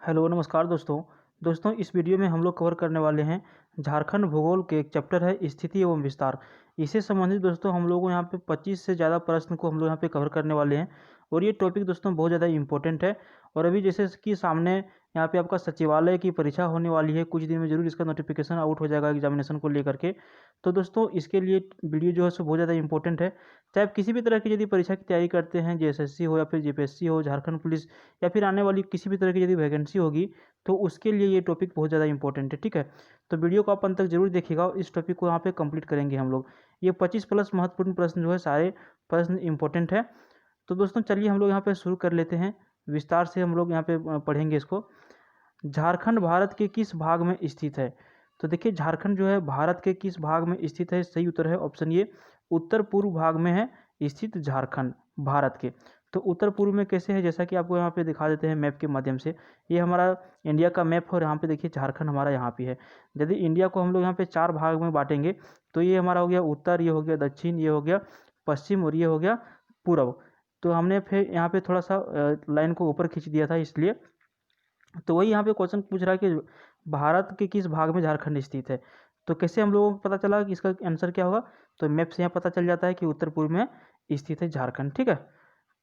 Hello नमस्कार दोस्तों इस वीडियो में हम लोग कवर करने वाले हैं झारखंड भूगोल के एक चैप्टर है स्थिति एवं विस्तार। इससे संबंधित दोस्तों हम लोग यहाँ पे 25 से ज़्यादा प्रश्न को हम लोग यहाँ पे कवर करने वाले हैं और ये टॉपिक दोस्तों बहुत ज़्यादा इम्पोर्टेंट है। और अभी जैसे कि सामने यहाँ पे आपका सचिवालय की परीक्षा होने वाली है, कुछ दिन में जरूर इसका नोटिफिकेशन आउट हो जाएगा एग्जामिनेशन को लेकर के। तो दोस्तों इसके लिए वीडियो जो है सो बहुत ज़्यादा इंपॉर्टेंट है। चाहे आप किसी भी तरह की यदि परीक्षा की तैयारी करते हैं, जेएसएससी हो या फिर जेपीएससी हो, झारखंड पुलिस या फिर आने वाली किसी भी तरह की यदि वैकेंसी होगी तो उसके लिए ये टॉपिक बहुत ज़्यादा इंपॉर्टेंट है। ठीक है, तो वीडियो को आप अंत तक जरूर देखिएगा और इस टॉपिक को यहाँ पे कंप्लीट करेंगे हम लोग। ये 25 प्लस महत्वपूर्ण प्रश्न जो है सारे प्रश्न इंपॉर्टेंट है। तो दोस्तों चलिए हम लोग यहाँ पे शुरू कर लेते हैं, विस्तार से हम लोग यहाँ पे पढ़ेंगे इसको। झारखंड भारत के किस भाग में स्थित है? तो देखिए झारखंड जो है भारत के किस भाग में स्थित है? सही उत्तर है ऑप्शन ए, उत्तर पूर्व भाग में है स्थित झारखंड भारत के। तो उत्तर पूर्व में कैसे है, जैसा कि आपको यहाँ पे दिखा देते हैं मैप के माध्यम से। ये हमारा इंडिया का मैप है और यहाँ पे देखिए झारखंड हमारा यहाँ पे है। यदि इंडिया को हम लोग यहाँ पे 4 भाग में बांटेंगे तो ये हमारा हो गया उत्तर, ये हो गया दक्षिण, ये हो गया पश्चिम और ये हो गया पूर्व। तो हमने फिर यहाँ पे थोड़ा सा लाइन को ऊपर खींच दिया था इसलिए। तो वही यहाँ पे क्वेश्चन पूछ रहा है कि भारत के किस भाग में झारखंड स्थित है। तो कैसे हम लोगों को पता चला कि इसका आंसर क्या होगा? तो मैप से यहाँ पता चल जाता है कि उत्तर पूर्व में स्थित है झारखंड। ठीक है,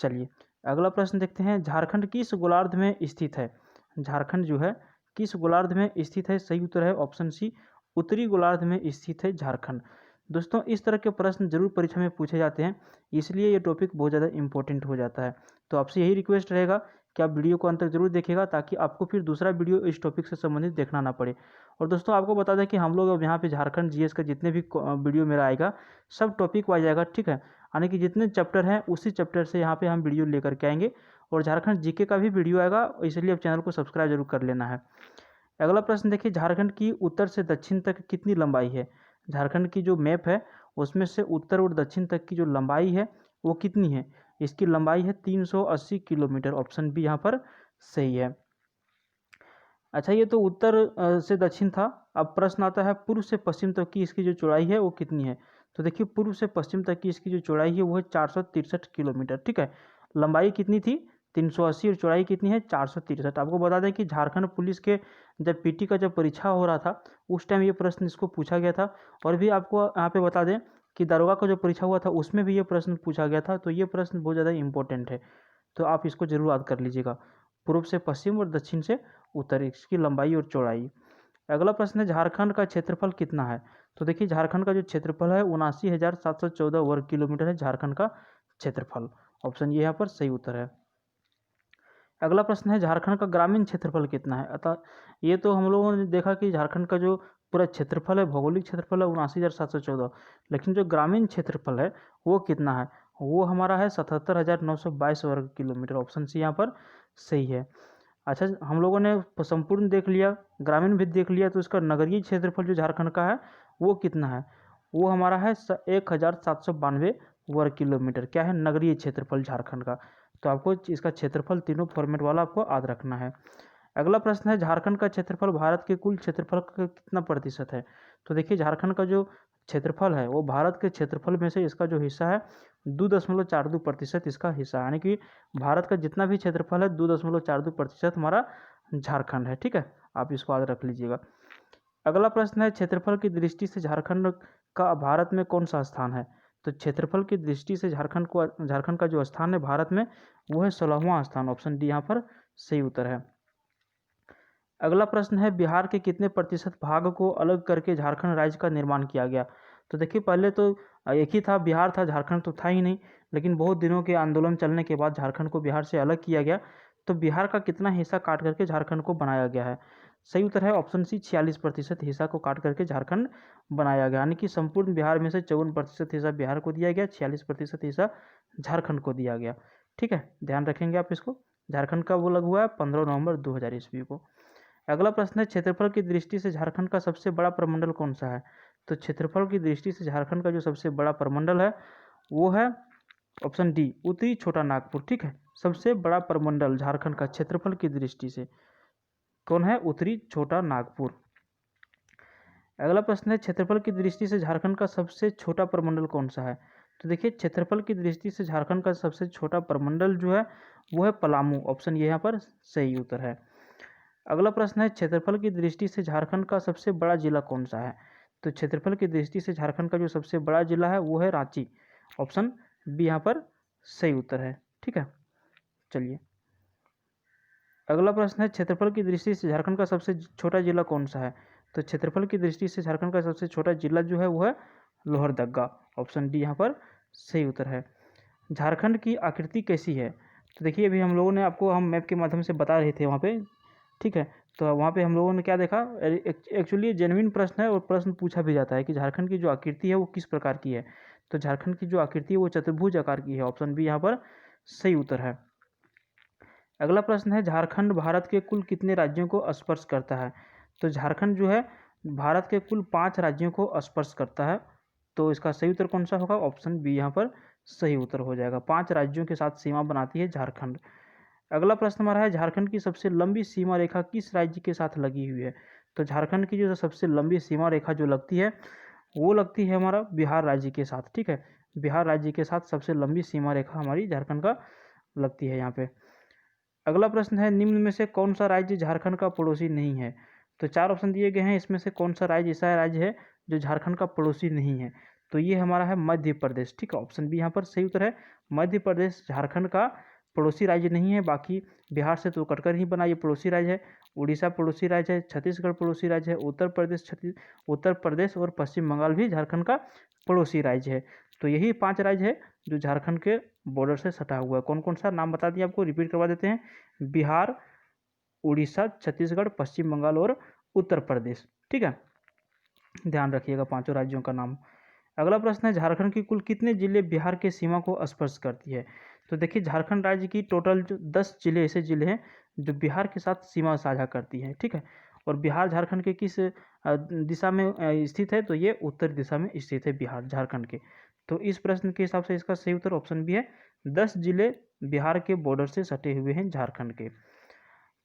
चलिए अगला प्रश्न देखते हैं। झारखंड किस गोलार्ध में स्थित है? झारखंड जो है किस गोलार्ध में स्थित है? सही उत्तर है ऑप्शन सी, उत्तरी गोलार्ध में स्थित है झारखंड। दोस्तों इस तरह के प्रश्न जरूर परीक्षा में पूछे जाते हैं, इसलिए ये टॉपिक बहुत ज़्यादा इंपॉर्टेंट हो जाता है। तो आपसे यही रिक्वेस्ट रहेगा कि आप वीडियो को अंत तक जरूर देखिएगा ताकि आपको फिर दूसरा वीडियो इस टॉपिक से संबंधित देखना ना पड़े। और दोस्तों आपको बता दें कि हम लोग अब यहाँ पे झारखंड जीएस का जितने भी वीडियो मेरा आएगा सब टॉपिक वाइज आएगा। ठीक है, यानी कि जितने चैप्टर हैं उसी चैप्टर से यहाँ पे हम वीडियो लेकर के आएंगे और झारखंड जीके का भी वीडियो आएगा, इसलिए आप चैनल को सब्सक्राइब जरूर कर लेना है। अगला प्रश्न देखिए, झारखंड की उत्तर से दक्षिण तक कितनी लंबाई है? झारखंड की जो मैप है उसमें से उत्तर और दक्षिण तक की जो लंबाई है वो कितनी है? इसकी लंबाई है 380 किलोमीटर। ऑप्शन बी यहाँ पर सही है। अच्छा, ये तो उत्तर से दक्षिण था। अब प्रश्न आता है पूर्व से पश्चिम तक की इसकी जो चौड़ाई है वो कितनी है? तो देखिए पूर्व से पश्चिम तक की इसकी जो चौड़ाई है वो है 463 किलोमीटर। ठीक है, लंबाई कितनी थी? 380 और चौड़ाई कितनी है? 463। आपको बता दें कि झारखंड पुलिस के जब पीटी का जब परीक्षा हो रहा था उस टाइम ये प्रश्न इसको पूछा गया था। और भी आपको यहाँ पे बता दें कि दारोगा का जो परीक्षा हुआ था उसमें भी ये प्रश्न पूछा गया था। तो ये प्रश्न बहुत ज़्यादा इंपॉर्टेंट है, तो आप इसको जरूर याद कर लीजिएगा। पूर्व से पश्चिम और दक्षिण से उत्तर, इसकी लंबाई और चौड़ाई। अगला प्रश्न है झारखंड का क्षेत्रफल कितना है? तो देखिए झारखंड का जो क्षेत्रफल है 79,714 वर्ग किलोमीटर है झारखंड का क्षेत्रफल। ऑप्शन ये यहाँ पर सही उत्तर है। अगला प्रश्न है झारखंड का ग्रामीण क्षेत्रफल कितना है? अतः ये तो हम लोगों ने देखा कि झारखंड का जो पूरा क्षेत्रफल है, भौगोलिक क्षेत्रफल है 79,714, लेकिन जो ग्रामीण क्षेत्रफल है वो कितना है? वो हमारा है 77,922 वर्ग किलोमीटर। ऑप्शन सी यहाँ पर सही है। अच्छा, हम लोगों ने संपूर्ण देख लिया, ग्रामीण भी देख लिया, तो इसका नगरीय क्षेत्रफल जो झारखंड का है वो कितना है? वो हमारा है 1,792 वर्ग किलोमीटर। क्या है? नगरीय क्षेत्रफल झारखंड का। तो आपको इसका क्षेत्रफल तीनों फॉर्मेट वाला आपको याद रखना है। अगला प्रश्न है झारखंड का क्षेत्रफल भारत के कुल क्षेत्रफल का कितना प्रतिशत है? तो देखिए झारखंड का जो क्षेत्रफल है वो भारत के क्षेत्रफल में से इसका जो हिस्सा है 2.42% इसका हिस्सा है, यानी कि भारत का जितना भी क्षेत्रफल है 2.42% हमारा झारखंड है। ठीक है, आप इसको याद रख लीजिएगा। अगला प्रश्न है क्षेत्रफल की दृष्टि से झारखंड का भारत में कौन सा स्थान है? तो क्षेत्रफल की दृष्टि से झारखंड का जो स्थान है भारत में वो है 16वां स्थान। ऑप्शन डी यहाँ पर सही उत्तर है। अगला प्रश्न है बिहार के कितने प्रतिशत भाग को अलग करके झारखंड राज्य का निर्माण किया गया? तो देखिए पहले तो एक ही था, बिहार था, झारखंड तो था ही नहीं, लेकिन बहुत दिनों के आंदोलन चलने के बाद झारखंड को बिहार से अलग किया गया। तो बिहार का कितना हिस्सा काट करके झारखंड को बनाया गया है? सही उत्तर है ऑप्शन सी, 46% हिस्सा को काट करके झारखंड बनाया गया, यानी कि संपूर्ण बिहार में से 54% हिस्सा बिहार को दिया गया, 46% हिस्सा झारखंड को दिया गया। ठीक है, ध्यान रखेंगे आप इसको। झारखंड का वो अलग हुआ है 15 नवंबर 2000 ईस्वी को। अगला प्रश्न है क्षेत्रफल की दृष्टि से झारखंड का सबसे बड़ा प्रमंडल कौन सा है? तो क्षेत्रफल की दृष्टि से झारखंड का जो सबसे बड़ा प्रमंडल है वो है ऑप्शन डी, उत्तरी छोटा नागपुर। ठीक है, सबसे बड़ा प्रमंडल झारखंड का क्षेत्रफल की दृष्टि से कौन है? उत्तरी छोटा नागपुर। अगला प्रश्न है क्षेत्रफल की दृष्टि से झारखंड का सबसे छोटा प्रमंडल कौन सा है? तो देखिए क्षेत्रफल की दृष्टि से झारखंड का सबसे छोटा प्रमंडल जो है वो है पलामू। ऑप्शन ये यहाँ पर सही उत्तर है। अगला प्रश्न है क्षेत्रफल की दृष्टि से झारखंड का सबसे बड़ा जिला कौन सा है। तो क्षेत्रफल की दृष्टि से झारखंड का जो सबसे बड़ा जिला है वो है रांची। ऑप्शन बी यहाँ पर सही उत्तर है। ठीक है, चलिए अगला प्रश्न है क्षेत्रफल की दृष्टि से झारखंड का सबसे छोटा जिला कौन सा है। तो क्षेत्रफल की दृष्टि से झारखंड का सबसे छोटा जिला जो है वो है लोहरदगा। ऑप्शन डी यहाँ पर सही उत्तर है। झारखंड की आकृति कैसी है। तो देखिए अभी हम लोगों ने आपको हम मैप के माध्यम से बता रहे थे वहाँ पे, ठीक है। तो वहाँ पे हम लोगों ने क्या देखा, एक्चुअली ये जेन्युइन प्रश्न है और प्रश्न पूछा भी जाता है कि झारखंड की जो आकृति है वो किस प्रकार की है। तो झारखंड की जो आकृति है वो चतुर्भुज आकार की है। ऑप्शन बी यहाँ पर सही उत्तर है। अगला प्रश्न है झारखंड भारत के कुल कितने राज्यों को स्पर्श करता है। तो झारखंड जो है भारत के कुल 5 राज्यों को स्पर्श करता है। तो इसका सही उत्तर कौन सा होगा। ऑप्शन बी यहाँ पर सही उत्तर हो जाएगा। 5 राज्यों के साथ सीमा बनाती है झारखंड। अगला प्रश्न हमारा है झारखंड की सबसे लंबी सीमा रेखा किस राज्य के साथ लगी हुई है। तो झारखंड की जो सबसे लंबी सीमा रेखा जो लगती है वो लगती है हमारा बिहार राज्य के साथ। ठीक है, बिहार राज्य के साथ सबसे लंबी सीमा रेखा हमारी झारखंड का लगती है यहाँ पे। अगला प्रश्न है निम्न में से कौन सा राज्य झारखंड का पड़ोसी नहीं है। तो 4 ऑप्शन दिए गए हैं, इसमें से कौन सा राज्य ऐसा राज्य है जो झारखंड का पड़ोसी नहीं है। तो ये हमारा है मध्य प्रदेश। ठीक है, ऑप्शन बी यहाँ पर सही उत्तर है। मध्य प्रदेश झारखंड का पड़ोसी राज्य नहीं है। बाकी बिहार से तो कटकर ही बना, ये पड़ोसी राज्य है। उड़ीसा पड़ोसी राज्य है, छत्तीसगढ़ पड़ोसी राज्य है, उत्तर प्रदेश और पश्चिम बंगाल भी झारखंड का पड़ोसी राज्य है। तो यही 5 राज्य है जो झारखंड के बॉर्डर से सटा हुआ है। कौन कौन सा नाम बता दिए आपको, रिपीट करवा देते हैं। बिहार, उड़ीसा, छत्तीसगढ़, पश्चिम बंगाल और उत्तर प्रदेश। ठीक है, ध्यान रखिएगा 5 राज्यों का नाम। अगला प्रश्न है झारखंड की कुल कितने जिले बिहार के सीमा को स्पर्श करती है। तो देखिए झारखंड राज्य की टोटल जो 10 जिले ऐसे जिले हैं जो बिहार के साथ सीमा साझा करती है। ठीक है, और बिहार झारखंड के किस दिशा में स्थित है। तो ये उत्तर दिशा में स्थित है बिहार झारखंड के। तो इस प्रश्न के हिसाब से इसका सही उत्तर ऑप्शन बी है। 10 जिले बिहार के बॉर्डर से सटे हुए हैं झारखंड के।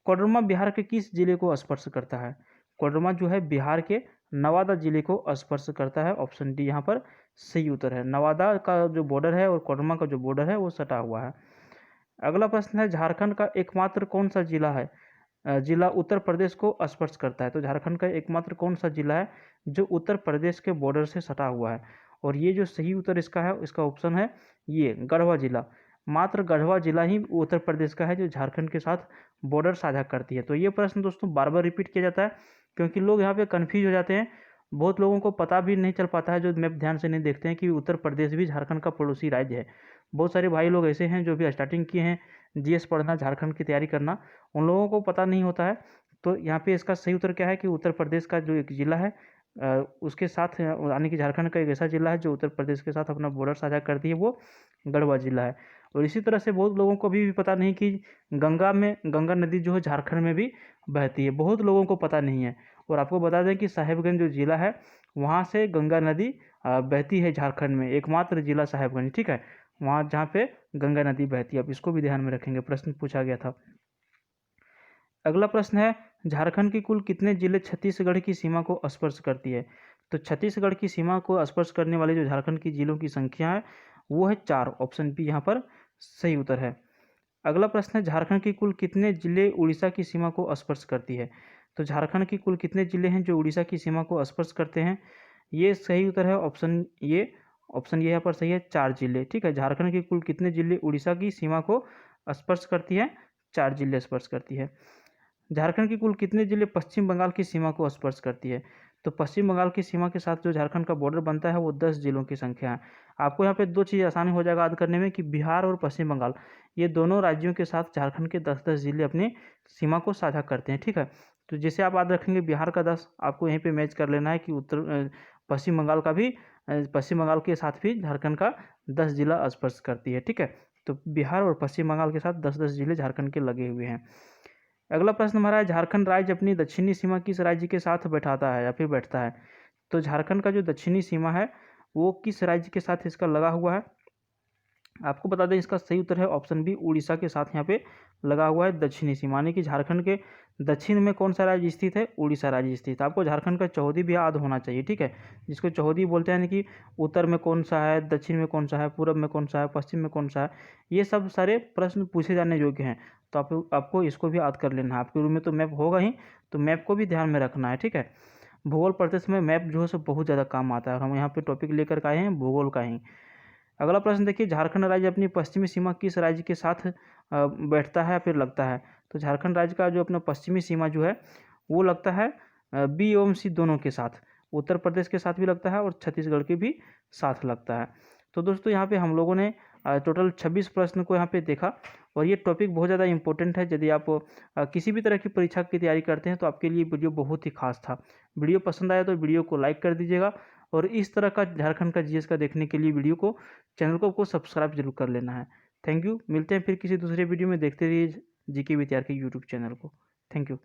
कोडरमा बिहार के किस जिले को स्पर्श करता है। कोडरमा जो है बिहार के नवादा जिले को स्पर्श करता है। ऑप्शन डी यहाँ पर सही उत्तर है। नवादा का जो बॉर्डर है और कोडरमा का जो बॉर्डर है वो सटा हुआ है। अगला प्रश्न है झारखंड का एकमात्र कौन सा जिला है जिला उत्तर प्रदेश को स्पर्श करता है। तो झारखंड का एकमात्र कौन सा जिला है जो उत्तर प्रदेश के बॉर्डर से सटा हुआ है। और ये जो सही उत्तर इसका है, इसका ऑप्शन है ये गढ़वा जिला। मात्र गढ़वा जिला ही उत्तर प्रदेश का है जो झारखंड के साथ बॉर्डर साझा करती है। तो ये प्रश्न दोस्तों बार बार रिपीट किया जाता है क्योंकि लोग यहाँ पे कन्फ्यूज हो जाते हैं। बहुत लोगों को पता भी नहीं चल पाता है जो मैप ध्यान से नहीं देखते हैं कि उत्तर प्रदेश भी झारखंड का पड़ोसी राज्य है। बहुत सारे भाई लोग ऐसे हैं जो भी स्टार्टिंग किए हैं जीएस पढ़ना, झारखंड की तैयारी करना, उन लोगों को पता नहीं होता है। तो यहाँ पे इसका सही उत्तर क्या है कि उत्तर प्रदेश का जो एक जिला है उसके साथ यानी कि झारखंड का एक ऐसा जिला है जो उत्तर प्रदेश के साथ अपना बॉर्डर साझा करती है, वो गढ़वा जिला है। और इसी तरह से बहुत लोगों को अभी भी पता नहीं कि गंगा नदी जो है झारखंड में भी बहती है, बहुत लोगों को पता नहीं है। और आपको बता दें कि साहेबगंज जो जिला है वहाँ से गंगा नदी बहती है झारखंड में, एकमात्र जिला साहेबगंज। ठीक है, वहाँ जहाँ पे गंगा नदी बहती है। अब इसको भी ध्यान में रखेंगे, प्रश्न पूछा गया था। अगला प्रश्न है झारखंड की कुल कितने जिले छत्तीसगढ़ की सीमा को स्पर्श करती है। तो छत्तीसगढ़ की सीमा को स्पर्श करने वाले जो झारखंड की जिलों की संख्या है वो है 4। ऑप्शन बी यहाँ पर सही उत्तर है। अगला प्रश्न है झारखंड की कुल कितने जिले उड़ीसा की सीमा को स्पर्श करती है। तो झारखंड की कुल कितने जिले हैं जो उड़ीसा की सीमा को स्पर्श करते हैं। ये सही उत्तर है ऑप्शन ये यहाँ पर सही है, 4 जिले। ठीक है, झारखंड की कुल कितने जिले उड़ीसा की सीमा को स्पर्श करती है, 4 जिले स्पर्श करती है। झारखंड की कुल कितने जिले पश्चिम बंगाल की सीमा को स्पर्श करती है। तो पश्चिम बंगाल की सीमा के साथ जो झारखंड का बॉर्डर बनता है वो 10 जिलों की संख्या है। आपको यहाँ पे 2 चीज़ आसानी हो जाएगा याद करने में कि बिहार और पश्चिम बंगाल ये दोनों राज्यों के साथ झारखंड के 10-10 जिले अपनी सीमा को साझा करते हैं। ठीक है, तो जैसे आप याद रखेंगे बिहार का 10, आपको यहीं पर मैच कर लेना है कि पश्चिम बंगाल का भी पश्चिम बंगाल के साथ भी झारखंड का 10 जिला स्पर्श करती है। ठीक है, तो बिहार और पश्चिम बंगाल के साथ 10-10 जिले झारखंड के लगे हुए हैं। अगला प्रश्न हमारा है झारखंड राज्य अपनी दक्षिणी सीमा किस राज्य के साथ बैठाता है या फिर बैठता है। तो झारखंड का जो दक्षिणी सीमा है वो किस राज्य के साथ इसका लगा हुआ है। आपको बता दें इसका सही उत्तर है ऑप्शन बी, उड़ीसा के साथ यहाँ पे लगा हुआ है दक्षिणी सीमा, यानी कि झारखंड के दक्षिण में कौन सा राज्य स्थित है, उड़ीसा राज्य स्थित है। आपको झारखंड का चौहदी भी याद होना चाहिए, ठीक है, जिसको चौहदी बोलते हैं, यानी कि उत्तर में कौन सा है, दक्षिण में कौन सा है, पूर्व में कौन सा है, पश्चिम में कौन सा है, ये सब सारे प्रश्न पूछे जाने योग्य हैं। तो आपको इसको भी याद कर लेना है। आपके रूम में तो मैप होगा ही, तो मैप को भी ध्यान में रखना है, ठीक है। भूगोल पढ़ते समय मैप जो है सो बहुत ज़्यादा काम आता है, और हम यहाँ पे टॉपिक लेकर के आए हैं भूगोल का ही। अगला प्रश्न देखिए, झारखंड राज्य अपनी पश्चिमी सीमा किस राज्य के साथ बैठता है या फिर लगता है। तो झारखंड राज्य का जो अपना पश्चिमी सीमा जो है वो लगता है बी एवं सी दोनों के साथ, उत्तर प्रदेश के साथ भी लगता है और छत्तीसगढ़ के भी साथ लगता है। तो दोस्तों यहाँ पे हम लोगों ने टोटल 26 प्रश्न को यहाँ पे देखा, और ये टॉपिक बहुत ज़्यादा इंपॉर्टेंट है। यदि आप किसी भी तरह की परीक्षा की तैयारी करते हैं तो आपके लिए वीडियो बहुत ही खास था। वीडियो पसंद आया तो वीडियो को लाइक कर दीजिएगा, और इस तरह का झारखंड का जीएस का देखने के लिए वीडियो को चैनल को सब्सक्राइब जरूर कर लेना है। Thank you. मिलते हैं फिर किसी दूसरे वीडियो में। देखते रहिए जीके विद्यार्थी यूट्यूब चैनल को। Thank you.